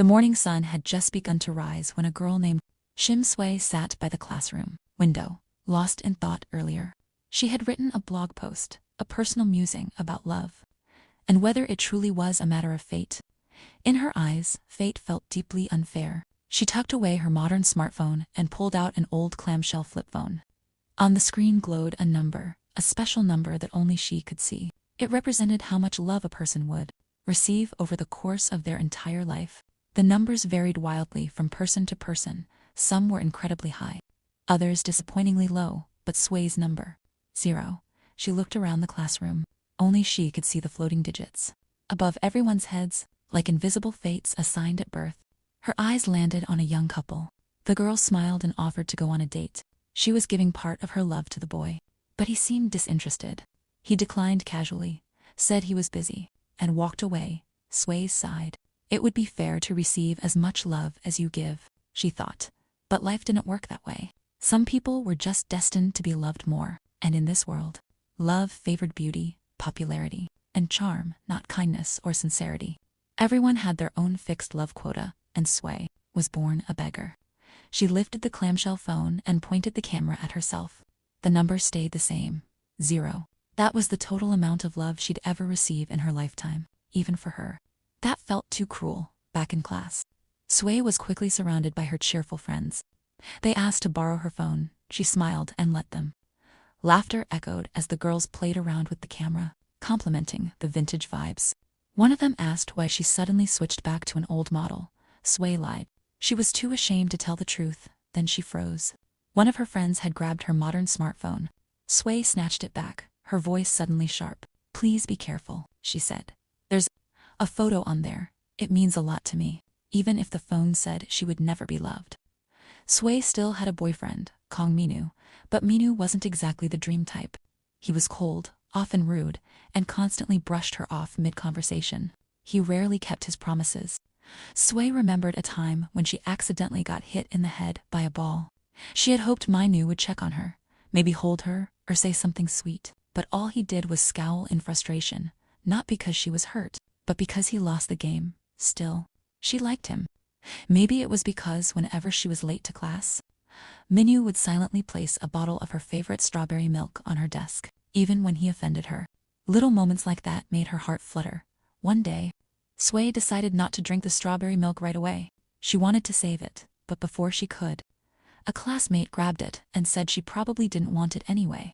The morning sun had just begun to rise when a girl named Shim Suae sat by the classroom window, lost in thought earlier. She had written a blog post, a personal musing about love, and whether it truly was a matter of fate. In her eyes, fate felt deeply unfair. She tucked away her modern smartphone and pulled out an old clamshell flip phone. On the screen glowed a number, a special number that only she could see. It represented how much love a person would receive over the course of their entire life. The numbers varied wildly from person to person. Some were incredibly high, others disappointingly low, but Suae's number, 0. She looked around the classroom. Only she could see the floating digits. Above everyone's heads, like invisible fates assigned at birth, her eyes landed on a young couple. The girl smiled and offered to go on a date. She was giving part of her love to the boy, but he seemed disinterested. He declined casually, said he was busy, and walked away. Suae sighed. It would be fair to receive as much love as you give, she thought. But life didn't work that way. Some people were just destined to be loved more, and in this world, love favored beauty, popularity, and charm, not kindness or sincerity. Everyone had their own fixed love quota, and Suae was born a beggar. She lifted the clamshell phone and pointed the camera at herself. The number stayed the same, 0. That was the total amount of love she'd ever receive in her lifetime, even for her. That felt too cruel. Back in class, Suae was quickly surrounded by her cheerful friends. They asked to borrow her phone. She smiled and let them. Laughter echoed as the girls played around with the camera, complimenting the vintage vibes. One of them asked why she suddenly switched back to an old model. Suae lied. She was too ashamed to tell the truth. Then she froze. One of her friends had grabbed her modern smartphone. Suae snatched it back, her voice suddenly sharp. "Please be careful," she said. "There's a photo on there. It means a lot to me, even if the phone said she would never be loved." Suae still had a boyfriend, Kang Minu, but Minu wasn't exactly the dream type. He was cold, often rude, and constantly brushed her off mid-conversation. He rarely kept his promises. Suae remembered a time when she accidentally got hit in the head by a ball. She had hoped Minu would check on her, maybe hold her or say something sweet, but all he did was scowl in frustration, not because she was hurt, but because he lost the game. Still, she liked him. Maybe it was because whenever she was late to class, Minu would silently place a bottle of her favorite strawberry milk on her desk, even when he offended her. Little moments like that made her heart flutter. One day, Suae decided not to drink the strawberry milk right away. She wanted to save it, but before she could, a classmate grabbed it and said she probably didn't want it anyway.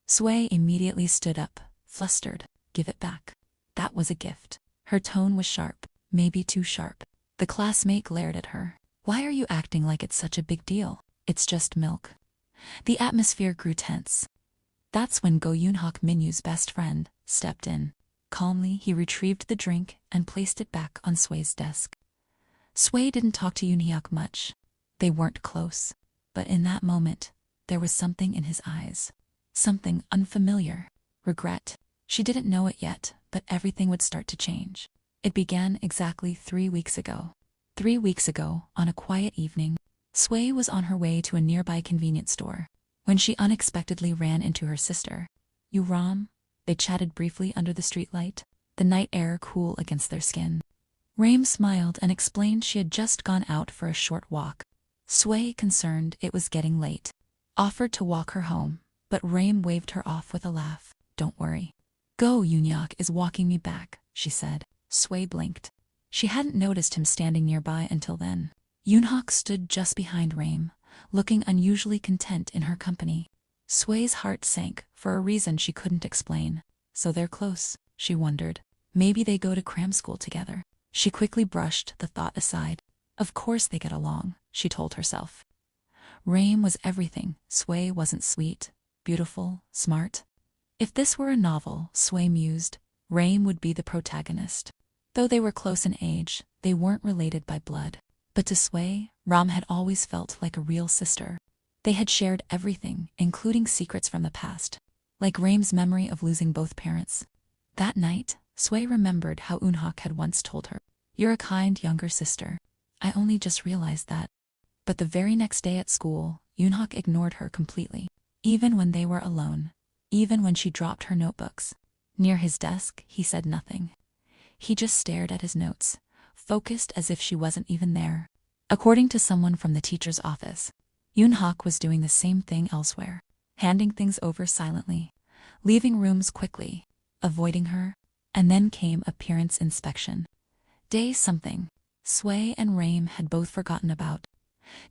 Suae immediately stood up, flustered. "Give it back." That was a gift. Her tone was sharp, maybe too sharp. The classmate glared at her. "Why are you acting like it's such a big deal? It's just milk." The atmosphere grew tense. That's when Go Yoonhak, Minu's best friend, stepped in. Calmly, he retrieved the drink and placed it back on Suae's desk. Suae didn't talk to Yoonhyuk much. They weren't close. But in that moment, there was something in his eyes. Something unfamiliar. Regret. She didn't know it yet, but everything would start to change. It began exactly 3 weeks ago. 3 weeks ago, on a quiet evening, Suae was on her way to a nearby convenience store when she unexpectedly ran into her sister. "You Raim?" They chatted briefly under the streetlight, the night air cool against their skin. Raim smiled and explained she had just gone out for a short walk. Suae, concerned it was getting late, offered to walk her home, but Raim waved her off with a laugh. "Don't worry. Go Yoonhyuk is walking me back," she said. Suae blinked. She hadn't noticed him standing nearby until then. Yoonhyuk stood just behind Raim, looking unusually content in her company. Suae's heart sank for a reason she couldn't explain. So they're close, she wondered. Maybe they go to cram school together. She quickly brushed the thought aside. Of course they get along, she told herself. Raim was everything. Suae wasn't sweet, beautiful, smart. If this were a novel, Suae mused, Raim would be the protagonist. Though they were close in age, they weren't related by blood. But to Suae, Raim had always felt like a real sister. They had shared everything, including secrets from the past, like Raim's memory of losing both parents. That night, Suae remembered how Yoonhyuk had once told her, "You're a kind younger sister. I only just realized that." But the very next day at school, Yoonhyuk ignored her completely. Even when they were alone, even when she dropped her notebooks. Near his desk, he said nothing. He just stared at his notes, focused as if she wasn't even there. According to someone from the teacher's office, Yoon-hak was doing the same thing elsewhere, handing things over silently, leaving rooms quickly, avoiding her, and then came appearance inspection. Day something, Suae and Raim had both forgotten about.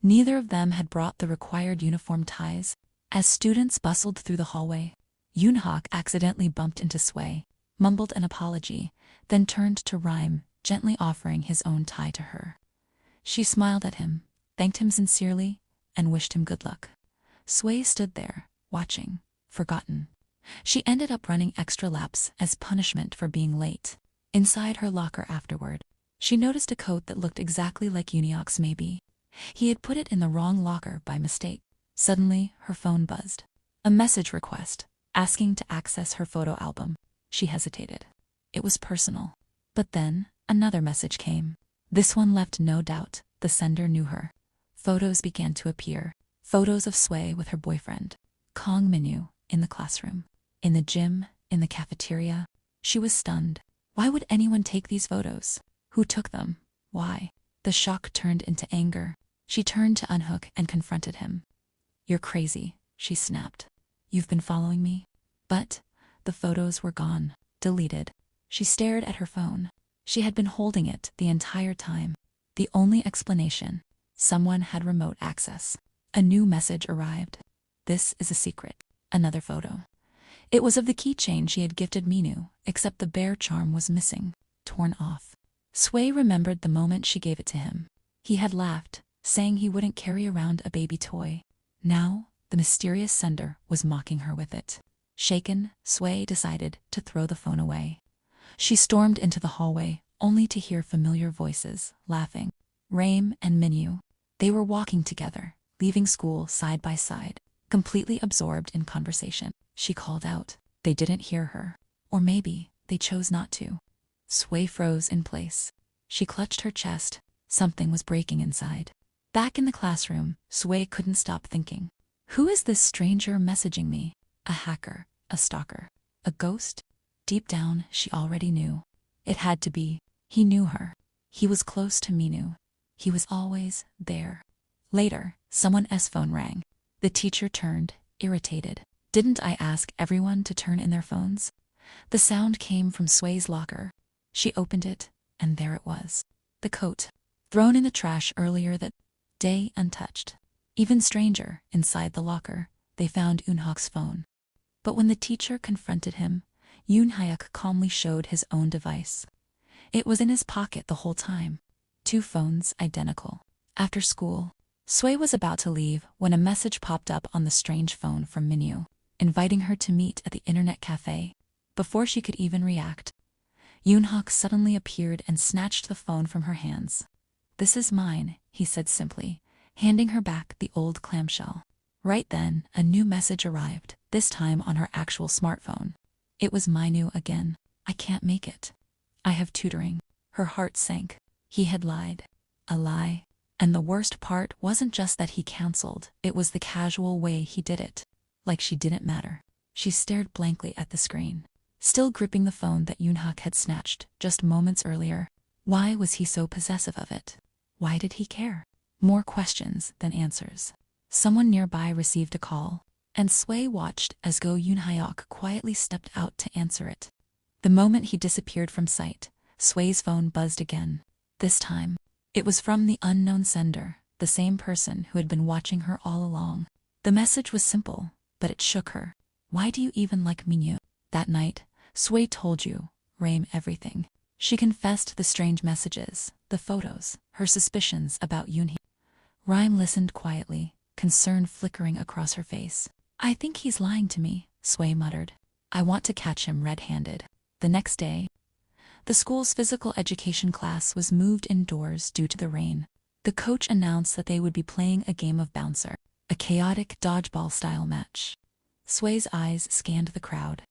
Neither of them had brought the required uniform ties. As students bustled through the hallway, Yoon-hak accidentally bumped into Suae, mumbled an apology, then turned to Raim, gently offering his own tie to her. She smiled at him, thanked him sincerely, and wished him good luck. Suae stood there, watching, forgotten. She ended up running extra laps as punishment for being late. Inside her locker afterward, she noticed a coat that looked exactly like Yoon-hak's maybe. He had put it in the wrong locker by mistake. Suddenly, her phone buzzed. A message request, asking to access her photo album. She hesitated. It was personal. But then, another message came. This one left no doubt. The sender knew her. Photos began to appear. Photos of Suae with her boyfriend, Kang Minu, in the classroom, in the gym, in the cafeteria. She was stunned. Why would anyone take these photos? Who took them? Why? The shock turned into anger. She turned to unhook and confronted him. "You're crazy," she snapped. "You've been following me?" But the photos were gone, deleted. She stared at her phone. She had been holding it the entire time. The only explanation: someone had remote access. A new message arrived. "This is a secret." Another photo. It was of the keychain she had gifted Minu, except the bear charm was missing, torn off. Suae remembered the moment she gave it to him. He had laughed, saying he wouldn't carry around a baby toy. Now, the mysterious sender was mocking her with it. Shaken, Suae decided to throw the phone away. She stormed into the hallway, only to hear familiar voices, laughing. Raim and Minu. They were walking together, leaving school side by side, completely absorbed in conversation. She called out. They didn't hear her. Or maybe they chose not to. Suae froze in place. She clutched her chest. Something was breaking inside. Back in the classroom, Suae couldn't stop thinking. Who is this stranger messaging me? A hacker, a stalker, a ghost? Deep down, she already knew. It had to be. He knew her. He was close to Minu. He was always there. Later, someone's phone rang. The teacher turned, irritated. Didn't I ask everyone to turn in their phones? The sound came from Suae's locker. She opened it, and there it was. The coat, thrown in the trash earlier that day untouched. Even stranger, inside the locker, they found Yoon-hak's phone. But when the teacher confronted him, Yoon-hak calmly showed his own device. It was in his pocket the whole time. 2 phones identical. After school, Suae was about to leave when a message popped up on the strange phone from Minu, inviting her to meet at the internet cafe. Before she could even react, Yoon-hak suddenly appeared and snatched the phone from her hands. "This is mine," he said simply, handing her back the old clamshell. Right then, a new message arrived, this time on her actual smartphone. It was Minu again. "I can't make it. I have tutoring." Her heart sank. He had lied. A lie. And the worst part wasn't just that he canceled, it was the casual way he did it. Like she didn't matter. She stared blankly at the screen, still gripping the phone that Yoon-hak had snatched just moments earlier. Why was he so possessive of it? Why did he care? More questions than answers. Someone nearby received a call, and Suae watched as Yoon-hak quietly stepped out to answer it. The moment he disappeared from sight, Suae's phone buzzed again. This time, it was from the unknown sender, the same person who had been watching her all along. The message was simple, but it shook her. "Why do you even like Minu?" That night, Suae told you, Raim, everything. She confessed the strange messages, the photos, her suspicions about Yoon-hak. Raim listened quietly, concern flickering across her face. "I think he's lying to me," Suae muttered. "I want to catch him red-handed." The next day, the school's physical education class was moved indoors due to the rain. The coach announced that they would be playing a game of bouncer, a chaotic dodgeball-style match. Suae's eyes scanned the crowd.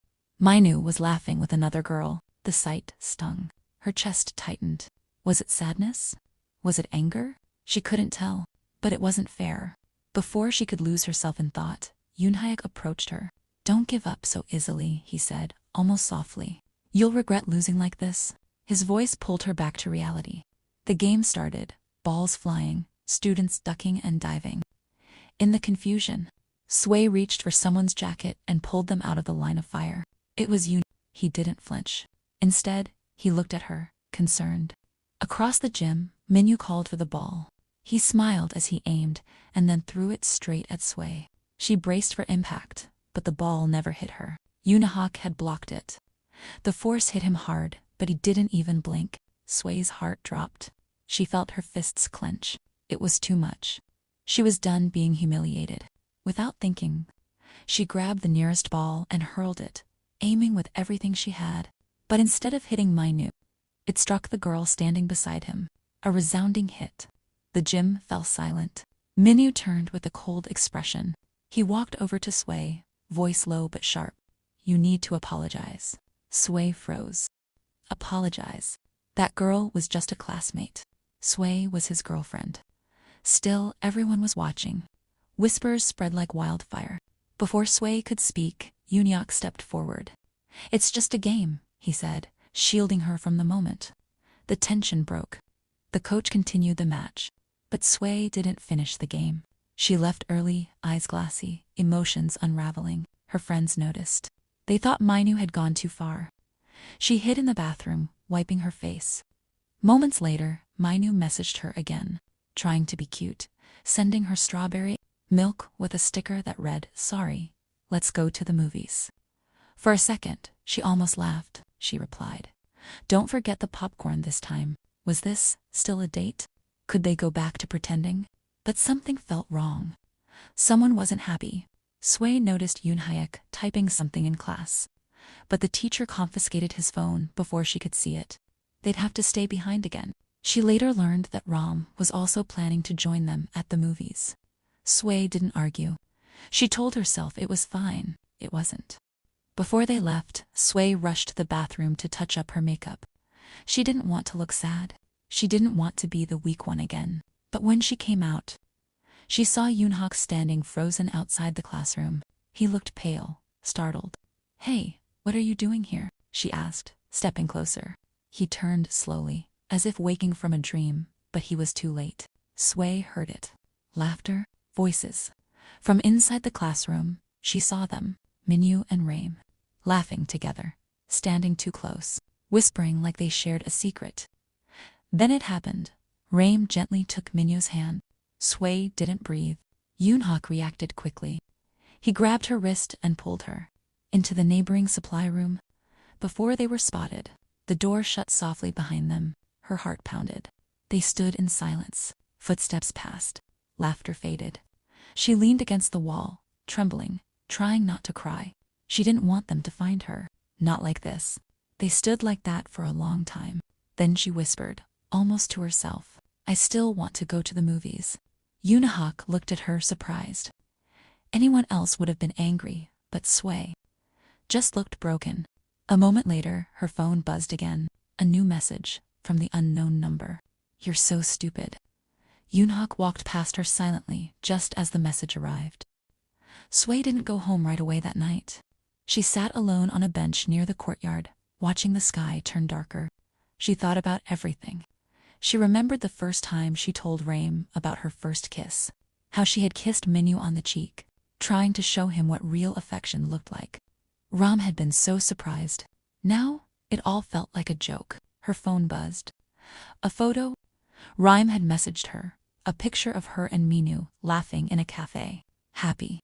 Minu was laughing with another girl. The sight stung. Her chest tightened. Was it sadness? Was it anger? She couldn't tell. But it wasn't fair. Before she could lose herself in thought, Yoon-hak approached her. "Don't give up so easily," he said, almost softly. "You'll regret losing like this." His voice pulled her back to reality. The game started, balls flying, students ducking and diving. In the confusion, Suae reached for someone's jacket and pulled them out of the line of fire. It was Yoon. He didn't flinch. Instead, he looked at her, concerned. Across the gym, Minu called for the ball. He smiled as he aimed and then threw it straight at Suae. She braced for impact, but the ball never hit her. Yoonhak had blocked it. The force hit him hard, but he didn't even blink. Suae's heart dropped. She felt her fists clench. It was too much. She was done being humiliated. Without thinking, she grabbed the nearest ball and hurled it, aiming with everything she had. But instead of hitting Minu, it struck the girl standing beside him. A resounding hit. The gym fell silent. Minu turned with a cold expression. He walked over to Suae, voice low but sharp. "You need to apologize." Suae froze. Apologize? That girl was just a classmate. Suae was his girlfriend. Still, everyone was watching. Whispers spread like wildfire. Before Suae could speak, Yoonyak stepped forward. "It's just a game," he said, shielding her from the moment. The tension broke. The coach continued the match. But Suae didn't finish the game. She left early, eyes glassy, emotions unraveling. Her friends noticed. They thought Minu had gone too far. She hid in the bathroom, wiping her face. Moments later, Minu messaged her again, trying to be cute, sending her strawberry milk with a sticker that read, "Sorry, let's go to the movies." For a second, she almost laughed. She replied, "Don't forget the popcorn this time." Was this still a date? Could they go back to pretending? But something felt wrong. Someone wasn't happy. Suae noticed Yoonhyuk typing something in class. But the teacher confiscated his phone before she could see it. They'd have to stay behind again. She later learned that Raim was also planning to join them at the movies. Suae didn't argue. She told herself it was fine. It wasn't. Before they left, Suae rushed to the bathroom to touch up her makeup. She didn't want to look sad. She didn't want to be the weak one again. But when she came out, she saw Yoonhak standing frozen outside the classroom. He looked pale, startled. "Hey, what are you doing here?" she asked, stepping closer. He turned slowly, as if waking from a dream, but he was too late. Suae heard it. Laughter, voices. From inside the classroom, she saw them, Minu and Raim, laughing together, standing too close, whispering like they shared a secret. Then it happened. Raim gently took Minu's hand. Suae didn't breathe. Yoonhak reacted quickly. He grabbed her wrist and pulled her into the neighboring supply room. Before they were spotted, the door shut softly behind them. Her heart pounded. They stood in silence. Footsteps passed. Laughter faded. She leaned against the wall, trembling, trying not to cry. She didn't want them to find her. Not like this. They stood like that for a long time. Then she whispered, almost to herself, "I still want to go to the movies." Yoonhak looked at her surprised. Anyone else would have been angry, but Suae just looked broken. A moment later, her phone buzzed again. A new message from the unknown number. "You're so stupid." Yoonhak walked past her silently just as the message arrived. Suae didn't go home right away that night. She sat alone on a bench near the courtyard, watching the sky turn darker. She thought about everything. She remembered the first time she told Raim about her first kiss. How she had kissed Minu on the cheek, trying to show him what real affection looked like. Raim had been so surprised. Now, it all felt like a joke. Her phone buzzed. A photo? Raim had messaged her. A picture of her and Minu laughing in a cafe. Happy.